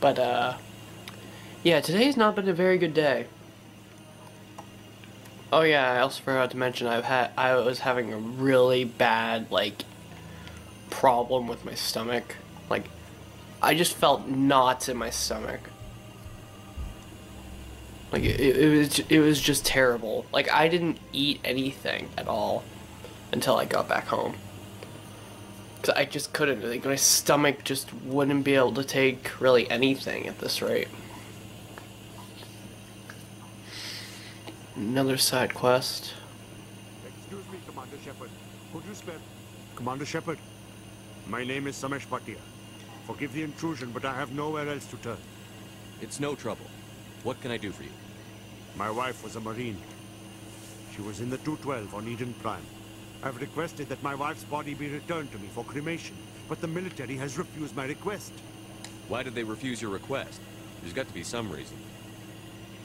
But, yeah, today's not been a very good day. Oh yeah, I also forgot to mention I was having a really bad, like, problem with my stomach. Like, I just felt knots in my stomach. Like, it was just terrible. Like, I didn't eat anything at all until I got back home. Cause I just couldn't, like, my stomach just wouldn't be able to take really anything at this rate. Another side quest. Excuse me, Commander Shepard. Could you spare... Commander Shepard, my name is Samesh Bhatia. Forgive the intrusion, but I have nowhere else to turn. It's no trouble. What can I do for you? My wife was a Marine. She was in the 212 on Eden Prime. I've requested that my wife's body be returned to me for cremation, but the military has refused my request. Why did they refuse your request? There's got to be some reason.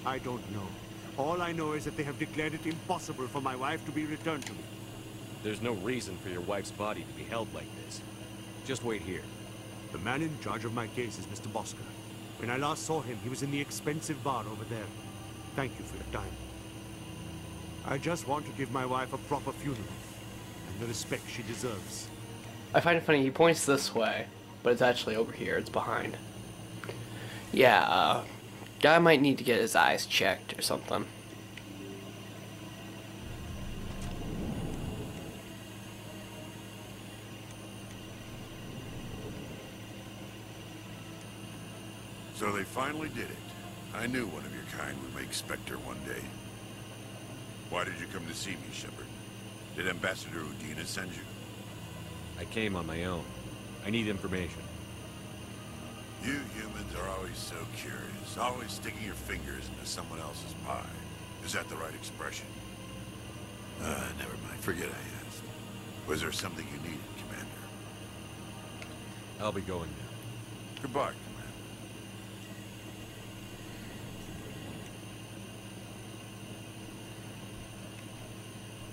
I don't know. All I know is that they have declared it impossible for my wife to be returned to me. There's no reason for your wife's body to be held like this. Just wait here. The man in charge of my case is Mr. Bosker. When I last saw him, he was in the expensive bar over there. Thank you for your time. I just want to give my wife a proper funeral, and the respect she deserves. I find it funny, he points this way, but it's actually over here, it's behind. Yeah, guy might need to get his eyes checked or something. So they finally did it. I knew one of your kind would make Spectre one day. Why did you come to see me, Shepard? Did Ambassador Udina send you? I came on my own. I need information. You humans are always so curious, always sticking your fingers into someone else's pie. Is that the right expression? Never mind. Forget I asked. Was there something you needed, Commander? I'll be going now. Goodbye, Commander.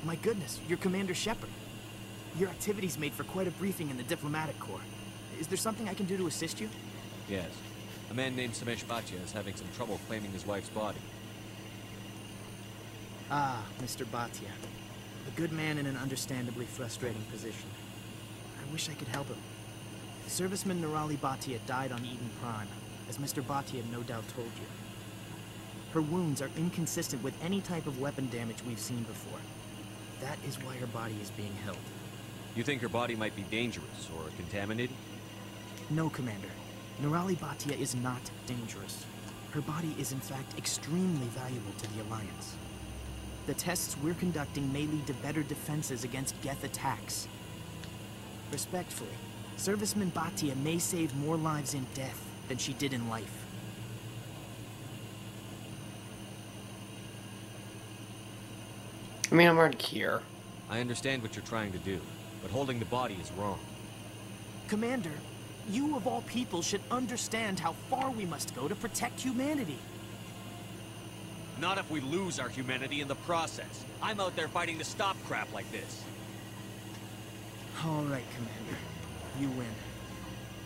My goodness, you're Commander Shepard. Your activities made for quite a briefing in the Diplomatic Corps. Is there something I can do to assist you? Yes. A man named Samesh Bhatia is having some trouble claiming his wife's body. Ah, Mr. Bhatia. A good man in an understandably frustrating position. I wish I could help him. Serviceman Nirali Bhatia died on Eden Prime, as Mr. Bhatia no doubt told you. Her wounds are inconsistent with any type of weapon damage we've seen before. That is why her body is being held. You think her body might be dangerous or contaminated? No, Commander. Nirali Bhatia is not dangerous. Her body is in fact extremely valuable to the Alliance. The tests we're conducting may lead to better defenses against Geth attacks. Respectfully, Serviceman Bhatia may save more lives in death than she did in life. I mean, I'm already here. I understand what you're trying to do, but holding the body is wrong. Commander, you of all people should understand how far we must go to protect humanity. Not if we lose our humanity in the process. I'm out there fighting to stop crap like this. All right, Commander. You win.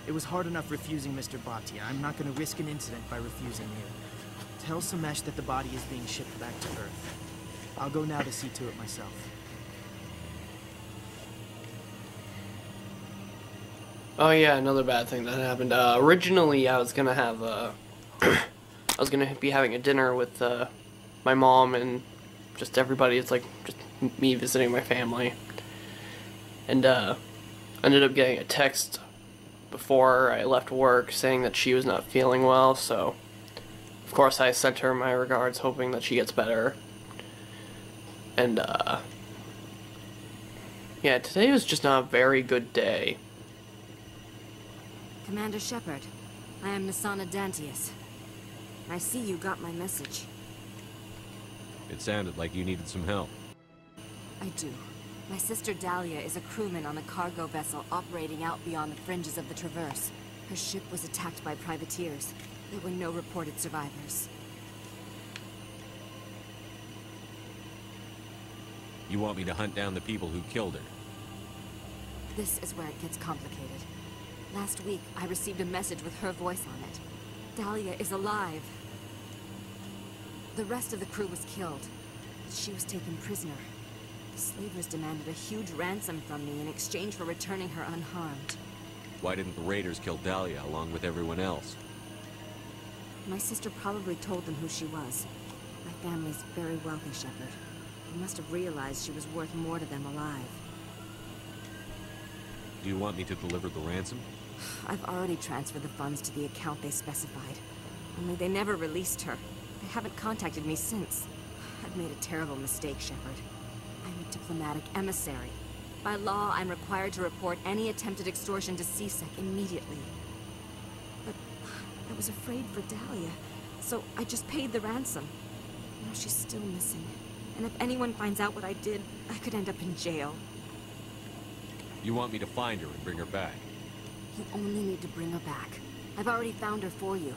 It was hard enough refusing Mr. Bhatia. I'm not going to risk an incident by refusing you. Tell Samesh that the body is being shipped back to Earth. I'll go now to see to it myself. Oh yeah, another bad thing that happened. Originally, I was gonna have I was gonna be having a dinner with my mom and just everybody. It's like just me visiting my family, and ended up getting a text before I left work saying that she was not feeling well. So, of course, I sent her my regards, hoping that she gets better. And yeah, today was just not a very good day. Commander Shepard, I am Nasana Dantius. I see you got my message. It sounded like you needed some help. I do. My sister Dahlia is a crewman on a cargo vessel operating out beyond the fringes of the Traverse. Her ship was attacked by privateers. There were no reported survivors. You want me to hunt down the people who killed her? This is where it gets complicated. Last week, I received a message with her voice on it. Dahlia is alive. The rest of the crew was killed. She was taken prisoner. The slavers demanded a huge ransom from me in exchange for returning her unharmed. Why didn't the raiders kill Dahlia along with everyone else? My sister probably told them who she was. My family's very wealthy, Shepard. They must have realized she was worth more to them alive. Do you want me to deliver the ransom? I've already transferred the funds to the account they specified. Only they never released her. They haven't contacted me since. I've made a terrible mistake, Shepard. I'm a diplomatic emissary. By law, I'm required to report any attempted extortion to CSEC immediately. But I was afraid for Dahlia, so I just paid the ransom. Now she's still missing. And if anyone finds out what I did, I could end up in jail. You want me to find her and bring her back? You only need to bring her back. I've already found her for you.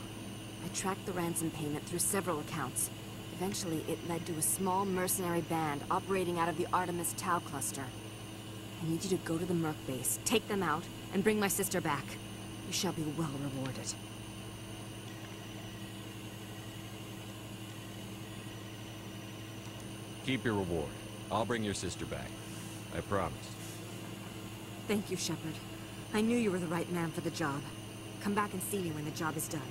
I tracked the ransom payment through several accounts. Eventually, it led to a small mercenary band operating out of the Artemis Tau cluster. I need you to go to the Merc base, take them out, and bring my sister back. You shall be well rewarded. Keep your reward. I'll bring your sister back. I promise. Thank you, Shepard. I knew you were the right man for the job. Come back and see me when the job is done.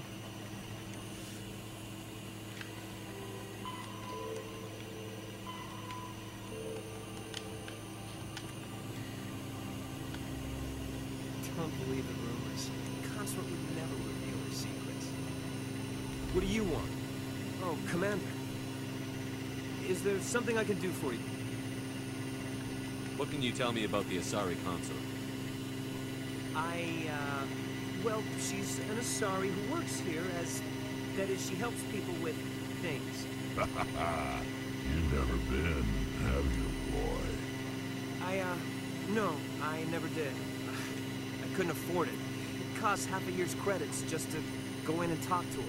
Don't believe the rumors. Consort would never reveal her secrets. What do you want? Oh, Commander. Is there something I can do for you? What can you tell me about the Asari consort? Well, she's an Asari who works here as... That is, she helps people with things. You've never been, have you, boy? No, I never did. I couldn't afford it. It costs half a year's credits just to go in and talk to her.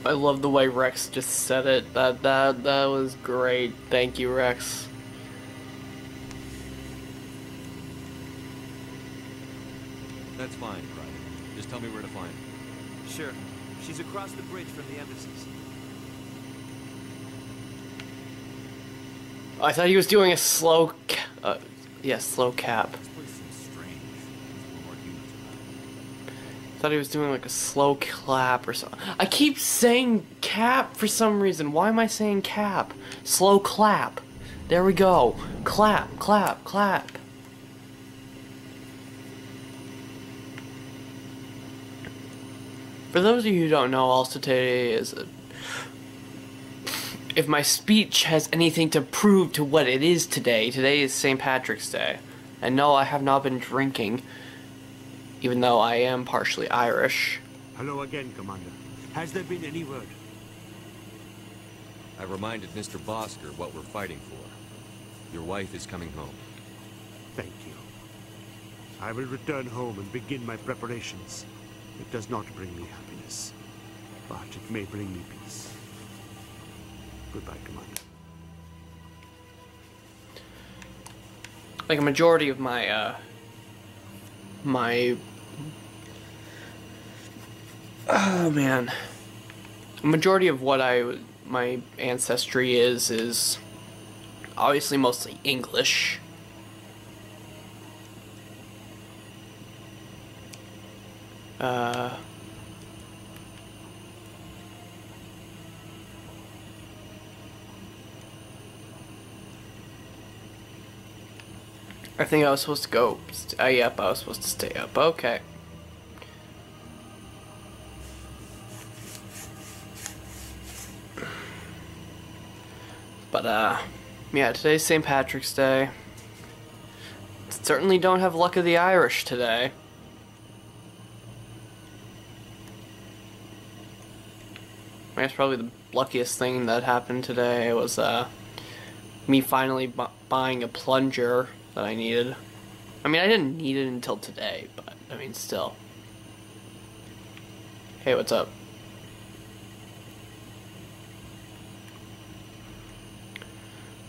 I love the way Rex just said it. That was great. Thank you, Rex. That's fine, Private. Just tell me where to find her. Sure. She's across the bridge from the embassies. I thought he was doing a slow slow cap. This place seems strange. There's more humans around. I thought he was doing like a slow clap or something. I keep saying cap for some reason. Why am I saying cap? Slow clap. There we go. Clap, clap, clap. For those of you who don't know, also today is if my speech has anything to prove to what it is today, today is St. Patrick's Day. And no, I have not been drinking, even though I am partially Irish. Hello again, Commander. Has there been any word? I reminded Mr. Bosker what we're fighting for. Your wife is coming home. Thank you. I will return home and begin my preparations. It does not bring me happiness, but it may bring me peace. Goodbye, Commander. Like a majority of my, oh man. A majority of what my ancestry is obviously mostly English. I think I was supposed to go. Yep, I was supposed to stay up. Okay. But, yeah, today's St. Patrick's Day. Certainly don't have luck of the Irish today. I guess probably the luckiest thing that happened today was, me finally buying a plunger that I needed. I mean, I didn't need it until today, but, I mean, still. Hey, what's up?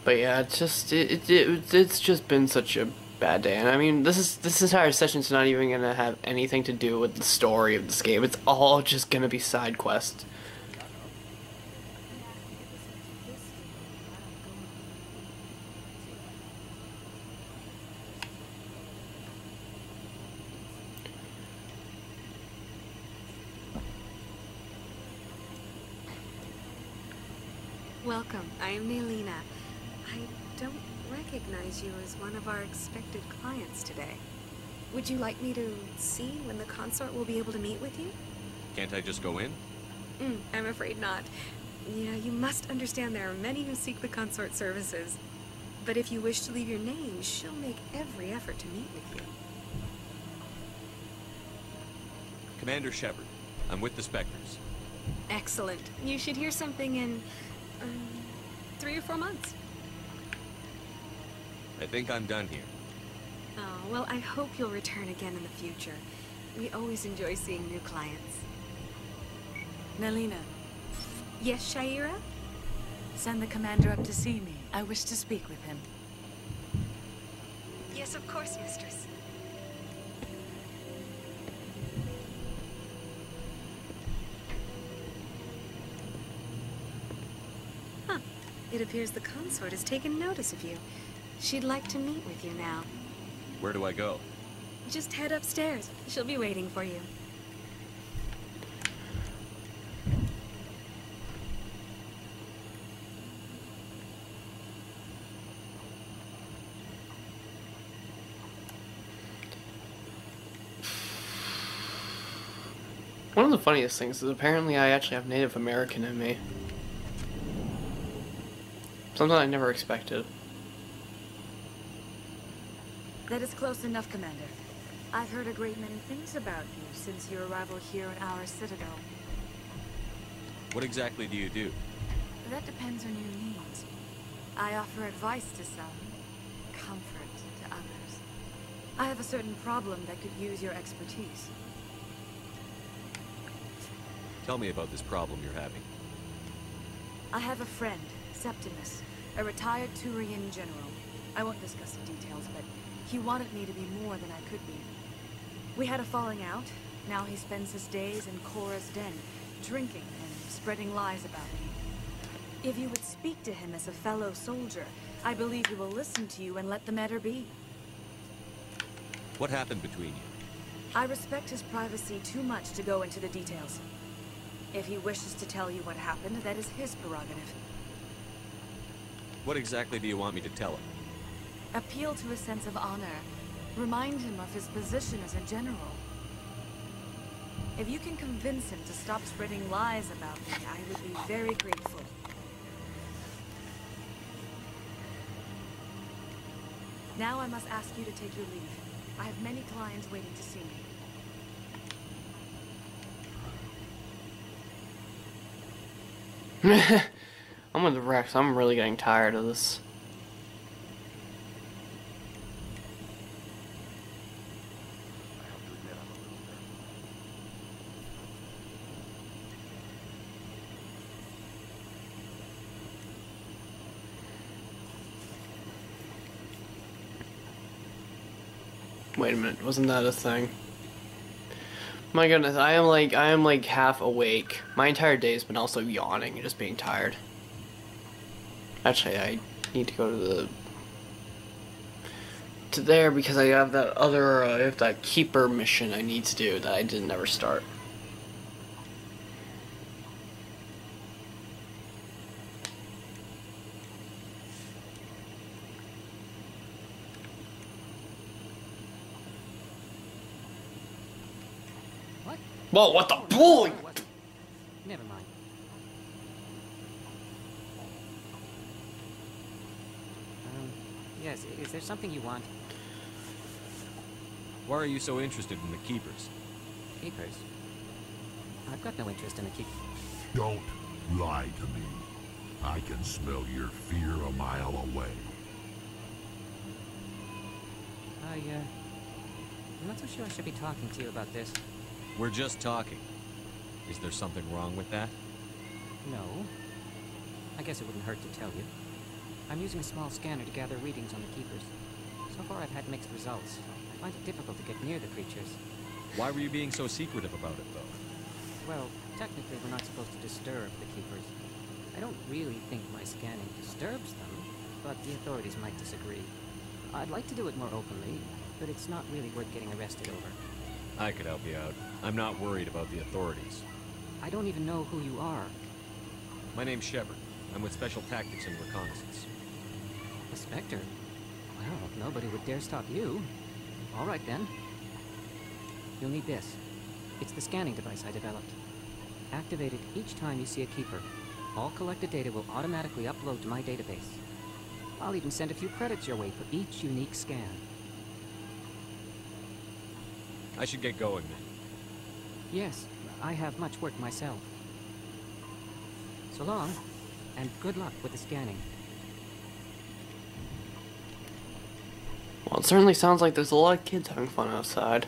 But yeah, it's just, it's just been such a bad day. And I mean, this entire session's not even gonna have anything to do with the story of this game. It's all just gonna be side quests. Welcome. I am Nelina. I don't recognize you as one of our expected clients today. Would you like me to see when the consort will be able to meet with you? Can't I just go in? I'm afraid not. Yeah, you must understand there are many who seek the consort services. But if you wish to leave your name, she'll make every effort to meet with you. Commander Shepard. I'm with the Spectres. Excellent. You should hear something in 3 or 4 months. I think I'm done here. Oh, well, I hope you'll return again in the future. We always enjoy seeing new clients. Nelina, Yes, Shaira? send the commander up to see me. I wish to speak with him. Yes, of course, mistress. Huh. It appears the consort has taken notice of you. She'd like to meet with you now. Where do I go? Just head upstairs. She'll be waiting for you. One of the funniest things is apparently I actually have Native American in me. Something I never expected. That is close enough, Commander. I've heard a great many things about you since your arrival here in our citadel. What exactly do you do? That depends on your needs. I offer advice to some, comfort to others. I have a certain problem that could use your expertise. Tell me about this problem you're having. I have a friend, Septimus, a retired Turian general. I won't discuss the details, but he wanted me to be more than I could be. We had a falling out. Now he spends his days in Korra's den, drinking and spreading lies about me. If you would speak to him as a fellow soldier, I believe he will listen to you and let the matter be. What happened between you? I respect his privacy too much to go into the details. If he wishes to tell you what happened, that is his prerogative. What exactly do you want me to tell him? Appeal to his sense of honor. Remind him of his position as a general. If you can convince him to stop spreading lies about me, I would be very grateful. Now I must ask you to take your leave. I have many clients waiting to see me. I'm with the Rex. I'm really getting tired of this. Wait a minute, wasn't that a thing? My goodness, I am like half awake. My entire day has been also yawning and just being tired. Actually, I need to go to there because I have that other I have that keeper mission I need to do that I didn't ever start. Whoa, what the boy? Never mind. Yes, is there something you want? Why are you so interested in the Keepers? Keepers? I've got no interest in the keep. Don't lie to me. I can smell your fear a mile away. I'm not so sure I should be talking to you about this. We're just talking. Is there something wrong with that? No. I guess it wouldn't hurt to tell you. I'm using a small scanner to gather readings on the Keepers. So far I've had mixed results. I find it difficult to get near the creatures. Why were you being so secretive about it, though? Well, technically we're not supposed to disturb the keepers. I don't really think my scanning disturbs them, but the authorities might disagree. I'd like to do it more openly, but it's not really worth getting arrested over. I could help you out. I'm not worried about the authorities. I don't even know who you are. My name's Shepard. I'm with Special Tactics and Reconnaissance. A Spectre? Well, nobody would dare stop you. All right, then. You'll need this. It's the scanning device I developed. Activate it each time you see a keeper. All collected data will automatically upload to my database. I'll even send a few credits your way for each unique scan. I should get going, then. Yes, I have much work myself. So long, and good luck with the scanning. Well, it certainly sounds like there's a lot of kids having fun outside.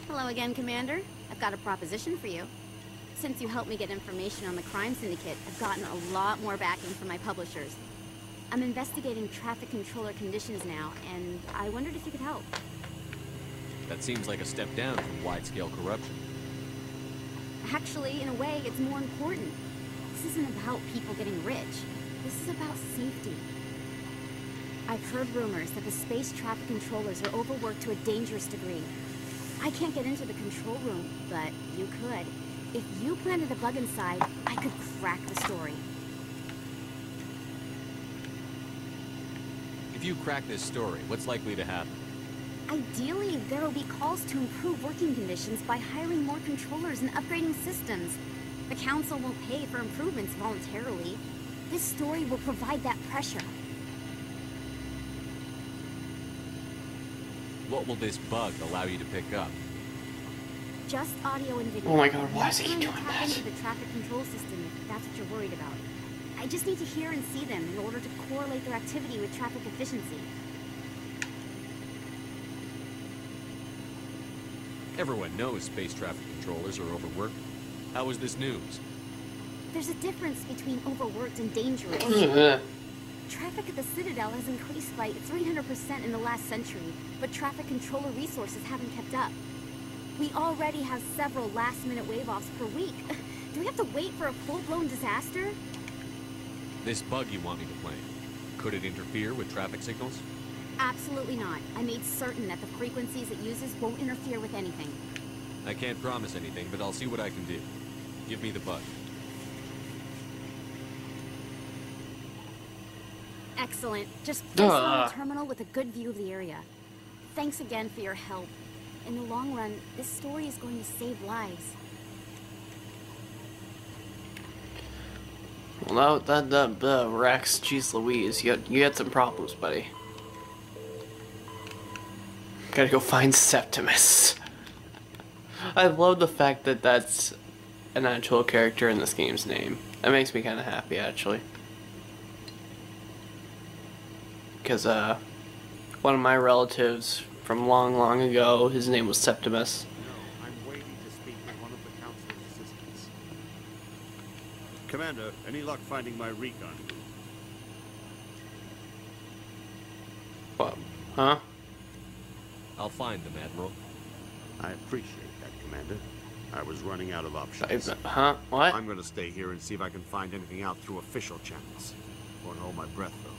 Hello again, Commander. I've got a proposition for you. Since you helped me get information on the crime syndicate, I've gotten a lot more backing from my publishers. I'm investigating traffic controller conditions now, and I wondered if you could help. That seems like a step down from wide-scale corruption. Actually, in a way, it's more important. This isn't about people getting rich. This is about safety. I've heard rumors that the space traffic controllers are overworked to a dangerous degree. I can't get into the control room, but you could. If you planted a bug inside, I could crack the story. If you crack this story, what's likely to happen? Ideally, there will be calls to improve working conditions by hiring more controllers and upgrading systems. The Council won't pay for improvements voluntarily. This story will provide that pressure. What will this bug allow you to pick up? Just audio and video. Oh my god, why is he I'm doing trying to tap that? into the traffic control system if that's what you're worried about. I just need to hear and see them in order to correlate their activity with traffic efficiency. Everyone knows space traffic controllers are overworked. How is this news? There's a difference between overworked and dangerous. Traffic at the Citadel has increased by 300% in the last century, but traffic controller resources haven't kept up. We already have several last-minute wave-offs per week. Do we have to wait for a full-blown disaster? This bug you want me to plant, could it interfere with traffic signals? Absolutely not. I made certain that the frequencies it uses won't interfere with anything. I can't promise anything, but I'll see what I can do. Give me the bug. Excellent. Just place it on the terminal with a good view of the area. Thanks again for your help. In the long run, this story is going to save lives. Well, that Rex, geez Louise, you had some problems, buddy. Gotta go find Septimus. I love the fact that that's an actual character in this game's name. That makes me kind of happy, actually. Because, one of my relatives from long ago, his name was Septimus. No, I'm waiting to speak with one of the Council's assistants. Commander, any luck finding my recon? What? Huh? I'll find them, Admiral. I appreciate that, Commander. I was running out of options. Huh? What? I'm going to stay here and see if I can find anything out through official channels. Won't hold my breath, though.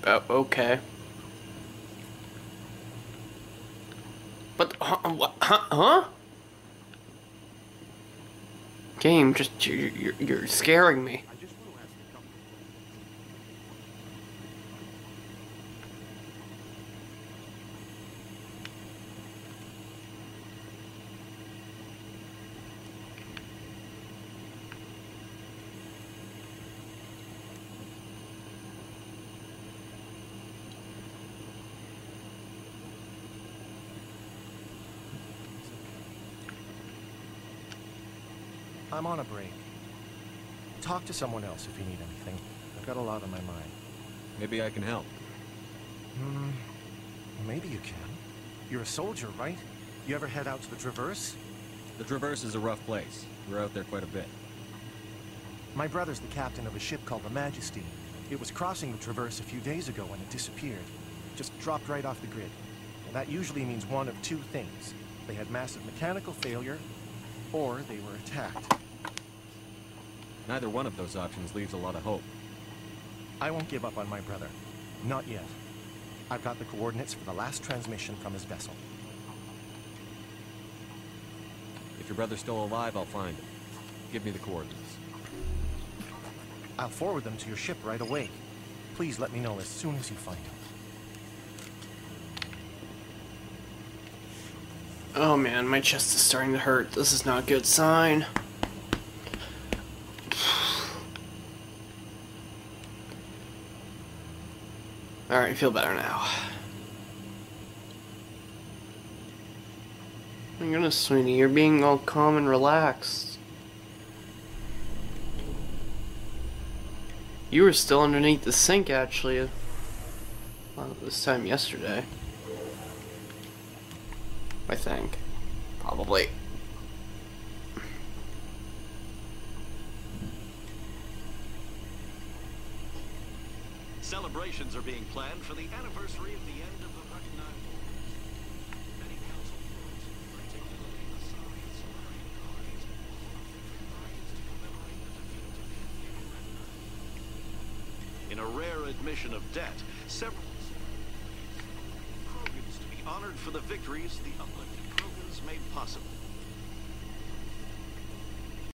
Oh, okay. But, what? Huh? Game, just, you're scaring me. I just want to ask a couple. I'm on a break. Talk to someone else if you need anything. I've got a lot on my mind. Maybe I can help. Maybe you can. You're a soldier, right? You ever head out to the Traverse? The Traverse is a rough place. We're out there quite a bit. My brother's the captain of a ship called the Majesty. It was crossing the Traverse a few days ago when it disappeared. Just dropped right off the grid. And that usually means one of two things. They had massive mechanical failure, or they were attacked. Neither one of those options leaves a lot of hope. I won't give up on my brother. Not yet. I've got the coordinates for the last transmission from his vessel. If your brother's still alive, I'll find him. Give me the coordinates. I'll forward them to your ship right away. Please let me know as soon as you find him. Oh man, my chest is starting to hurt. This is not a good sign. Alright, I feel better now. My goodness, Sweeney, you're being all calm and relaxed. You were still underneath the sink, actually. Well, this time yesterday. I think. Probably. Celebrations are being planned for the anniversary of the end of the recognized wars. Many council floors, particularly the Science Marine colonies, to commemorate the defeat of the. In a rare admission of debt, several Krogans to be honored for the victories the uplifted Krogans made possible.